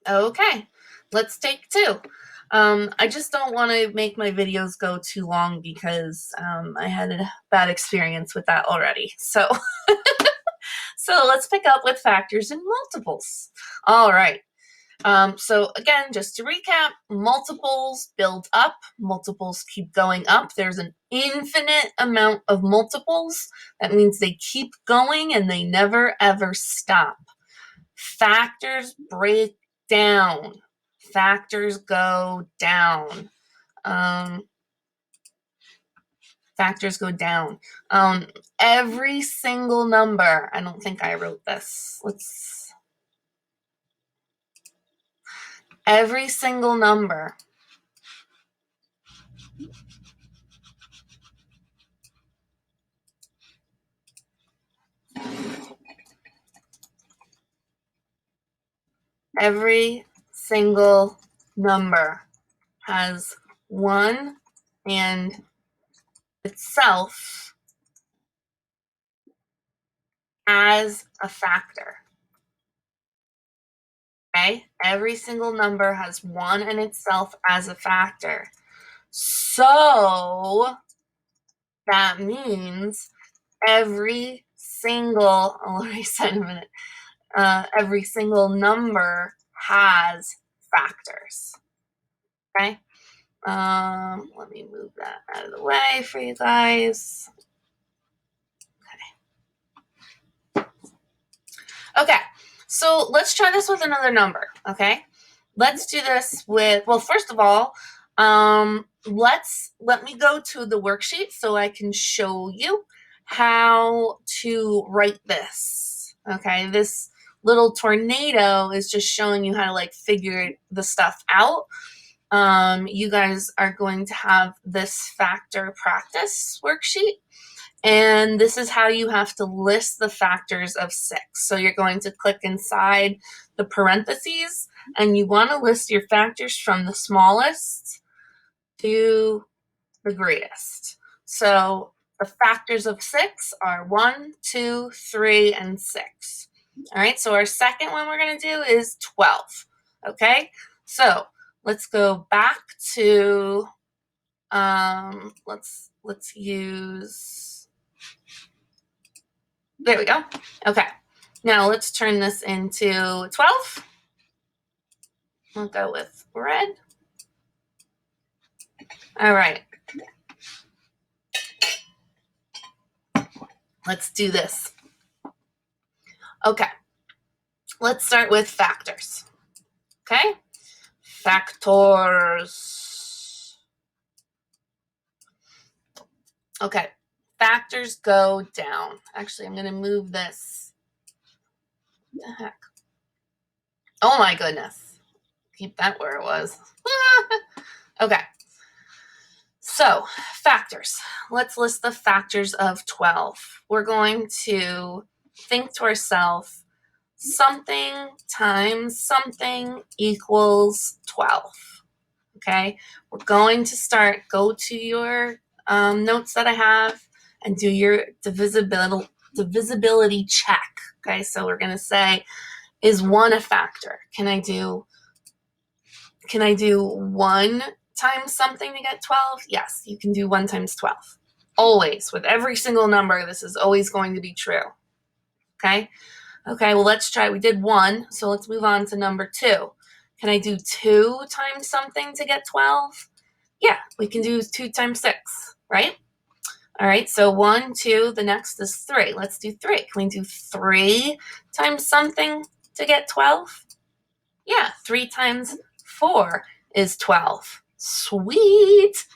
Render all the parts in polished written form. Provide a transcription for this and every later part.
Okay, let's take two. I just don't want to make my videos go too long because I had a bad experience with that already. So let's pick up with factors and multiples. All right. So again, just to recap, multiples build up, multiples keep going up. There's an infinite amount of multiples. That means they keep going and they never ever stop. Factors break down. Factors go down. Um, Factors go down. Every single number, I don't think I wrote this. Every single number every single number has one and itself as a factor. Okay? Every single number has one and itself as a factor. So that means every single, I'll reset in a minute, every single number has factors. Okay? Let me move that out of the way for you guys. Okay, so let's try this with another number, okay? Let's do this with, well, first of all, let me go to the worksheet so I can show you how to write this, okay? This little tornado is just showing you how to like figure the stuff out. You guys are going to have this factor practice worksheet. And this is how you have to list the factors of 6. So you're going to click inside the parentheses, and you want to list your factors from the smallest to the greatest. So the factors of 6 are 1, 2, 3, and 6. All right, so our second one we're going to do is 12. Okay, so let's go back to, let's use, there we go. Okay, now let's turn this into 12. We'll go with red. All right. Let's do this. Okay, let's start with factors. Okay, factors. Okay, factors go down. Actually, I'm going to move this. What the heck? Oh my goodness. Keep that where it was. Okay. So, factors. Let's list the factors of 12. We're going to think to ourselves, something times something equals 12. Okay? We're going to go to your notes that I have and do your divisibility check. Okay? So we're going to say, is 1 a factor? Can I do 1 times something to get 12? Yes, you can do 1 times 12. Always, with every single number, this is always going to be true. Okay? Okay, well, let's try. We did 1, so let's move on to number 2. Can I do 2 times something to get 12? Yeah, we can do 2 times 6, right? All right, so 1, 2, the next is 3. Let's do 3. Can we do 3 times something to get 12? Yeah, 3 times 4 is 12. Sweet.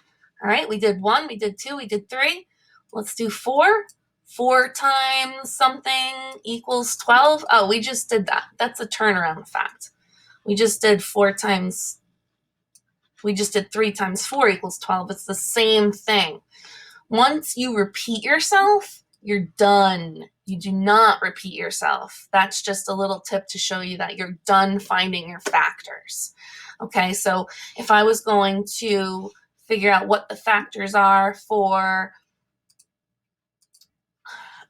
All right, we did 1, we did 2, we did 3. Let's do 4. 4 times something equals 12. Oh, we just did that. That's a turnaround fact. We just did 3 times 4 equals 12. It's the same thing. Once you repeat yourself, you're done. You do not repeat yourself. That's just a little tip to show you that you're done finding your factors. Okay, so if I was going to figure out what the factors are for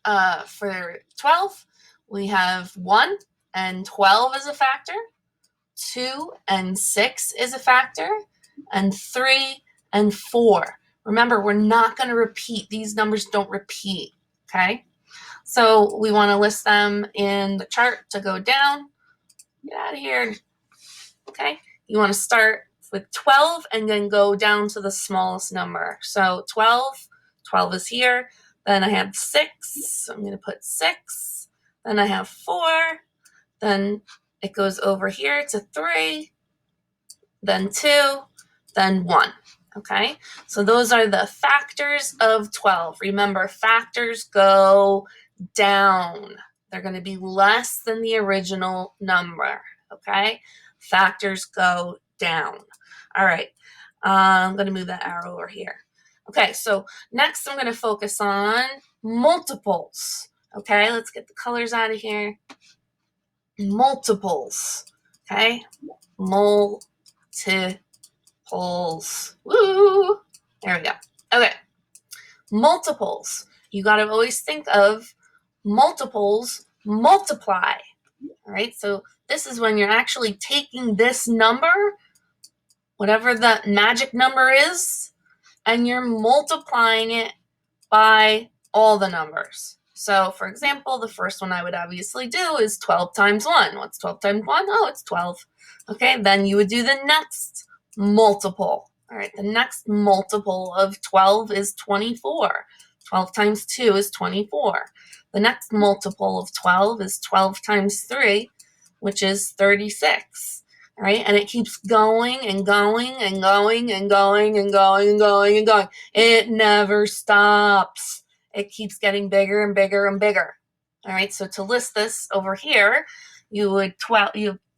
12, we have 1 and 12 is a factor. 2 and 6 is a factor, and 3 and 4. Remember, we're not going to repeat. These numbers don't repeat, okay? So we want to list them in the chart to go down. Get out of here, okay? You want to start with 12 and then go down to the smallest number. So 12 is here. Then I have 6, so I'm going to put 6. Then I have 4. Then it goes over here to 3, then 2, then 1. Okay, so those are the factors of 12. Remember, factors go down. They're going to be less than the original number. Okay, factors go down. All right, I'm going to move that arrow over here. Okay, so next I'm going to focus on multiples. Okay, let's get the colors out of here. Multiples. Okay, multiples. Woo! There we go. Okay, multiples. You got to always think of multiples multiply. All right, so this is when you're actually taking this number, whatever the magic number is, and you're multiplying it by all the numbers. So, for example, the first one I would obviously do is 12 times 1. What's 12 times 1? Oh, it's 12. Okay, then you would do the next multiple. All right, the next multiple of 12 is 24. 12 times 2 is 24. The next multiple of 12 is 12 times 3, which is 36. All right, and it keeps going and going and going and going and going and going and going. It never stops. It keeps getting bigger and bigger and bigger. All right, so to list this over here, you would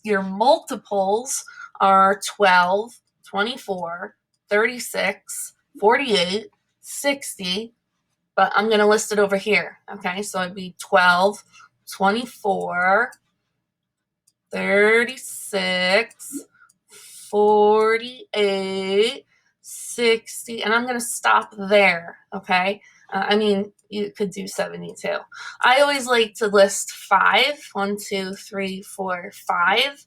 your multiples are 12, 24, 36, 48, 60, but I'm going to list it over here. Okay, so it'd be 12, 24, 36, 48, 60, and I'm going to stop there, okay? I mean, you could do 72. I always like to list 5, 1, 2, 3, 4, 5.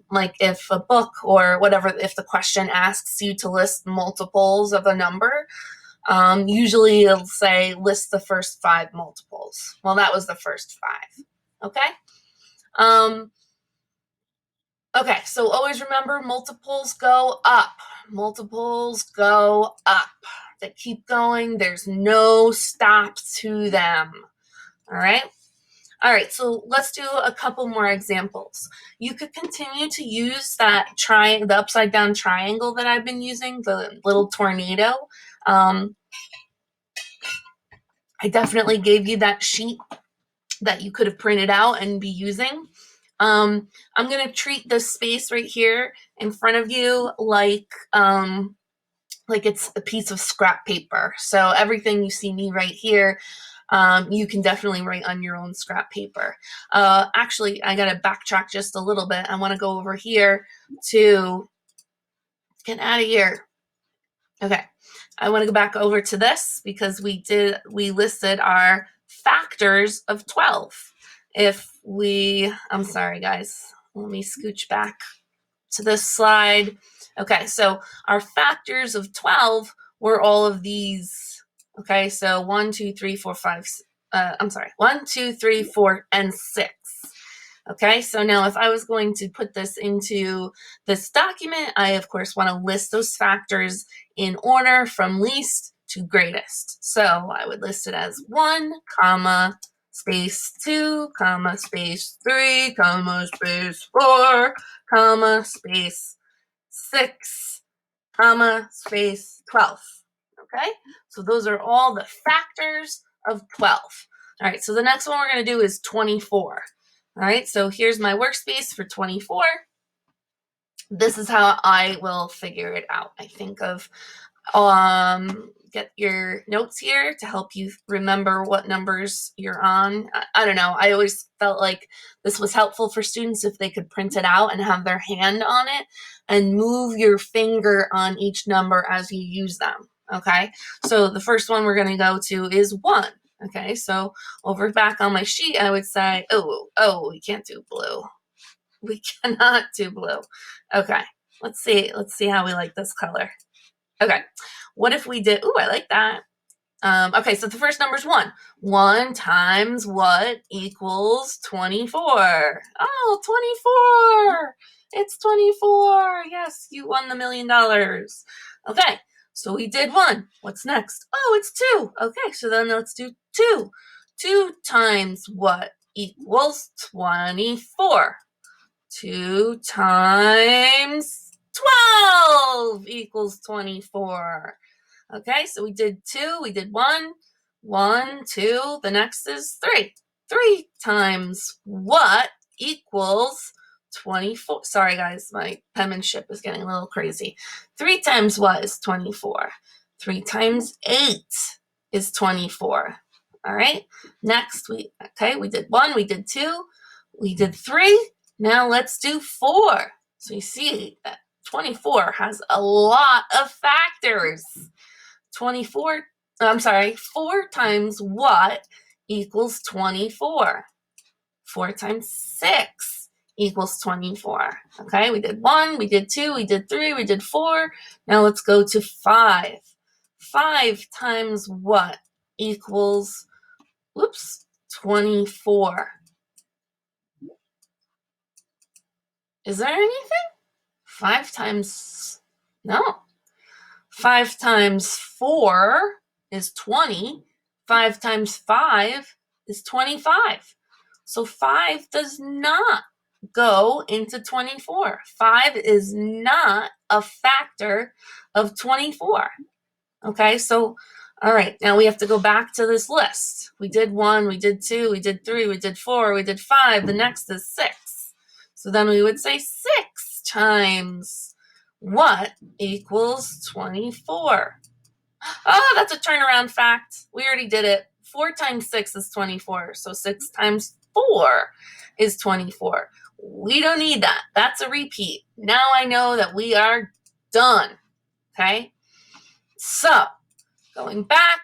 Like if a book or whatever, if the question asks you to list multiples of a number, usually it'll say list the first 5 multiples. Well, that was the first 5, okay? Okay, so always remember multiples go up. Multiples go up. They keep going. There's no stop to them. All right? All right, so let's do a couple more examples. You could continue to use that the upside down triangle that I've been using, the little tornado. I definitely gave you that sheet that you could have printed out and be using. I'm going to treat this space right here in front of you like it's a piece of scrap paper. So everything you see me right here, you can definitely write on your own scrap paper. Actually, I got to backtrack just a little bit. I want to go over here to get out of here. Okay, I want to go back over to this because we listed our factors of 12. I'm sorry guys, let me scooch back to this slide. Okay, so our factors of 12 were all of these. Okay, so 1, 2, 3, 4, 5, 1, 2, 3, 4, and 6. Okay, so now if I was going to put this into this document, I of course want to list those factors in order from least to greatest. So I would list it as 1, comma, space 2, comma, space 3, comma, space 4, comma, space 6, comma, space 12. Okay, so those are all the factors of 12. All right, so the next one we're going to do is 24. All right, so here's my workspace for 24. This is how I will figure it out. I think of get your notes here to help you remember what numbers you're on. I don't know. I always felt like this was helpful for students if they could print it out and have their hand on it and move your finger on each number as you use them. Okay, so the first one we're going to go to is 1. Okay, so over back on my sheet, I would say, oh, we can't do blue. We cannot do blue. Okay, let's see how we like this color. Okay, what if we did, ooh, I like that. Okay, so the first number is 1. 1 times what equals 24? Oh, 24! It's 24! Yes, you won the $1 million. Okay, so we did 1. What's next? Oh, it's 2. Okay, so then let's do 2. 2 times what equals 24? 2 times 12 equals 24. Okay, so we did 2, we did 1, 1, 2, the next is 3. 3 times what equals 24? Sorry guys, my penmanship is getting a little crazy. 3 times what is 24? 3 times 8 is 24. All right, next we did 1, we did 2, we did 3. Now let's do 4. So you see that 24 has a lot of factors. 4 times what equals 24? 4 times 6 equals 24. Okay, we did 1, we did 2, we did 3, we did 4. Now let's go to 5. 5 times what equals, 24. Is there anything? 5 times, no. 5 times 4 is 20. 5 times 5 is 25. So 5 does not go into 24. 5 is not a factor of 24. Okay, so, all right, now we have to go back to this list. We did 1, we did 2, we did 3, we did 4, we did 5. The next is 6. So then we would say 6 times what equals 24? Oh, that's a turnaround fact. We already did it. 4 times 6 is 24. So 6 times 4 is 24. We don't need that. That's a repeat. Now I know that we are done. Okay? So, going back,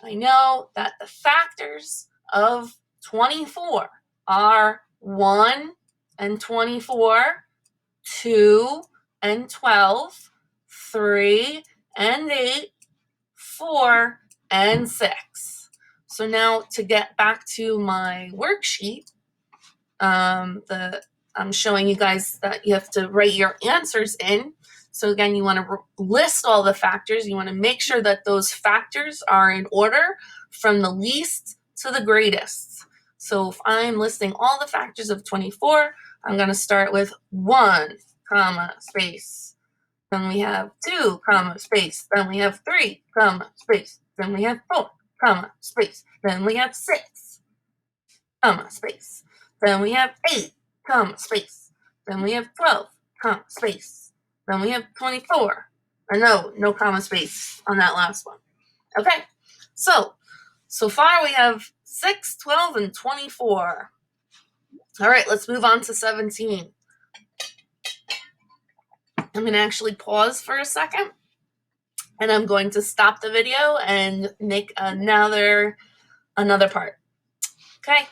I know that the factors of 24 are 1 and 24, 2 and 12, 3 and 8, 4 and 6. So now to get back to my worksheet, I'm showing you guys that you have to write your answers in. So again, you want to list all the factors. You want to make sure that those factors are in order from the least to the greatest. So if I'm listing all the factors of 24, I'm going to start with 1, comma, space. Then we have 2, comma, space. Then we have 3, comma, space. Then we have 4, comma, space. Then we have 6, comma, space. Then we have 8, comma, space. Then we have 12, comma, space. Then we have 24. Or no comma space on that last one. Okay, so far we have 6, 12, and 24. All right, let's move on to 17. I'm going to actually pause for a second, and I'm going to stop the video and make another part. Okay,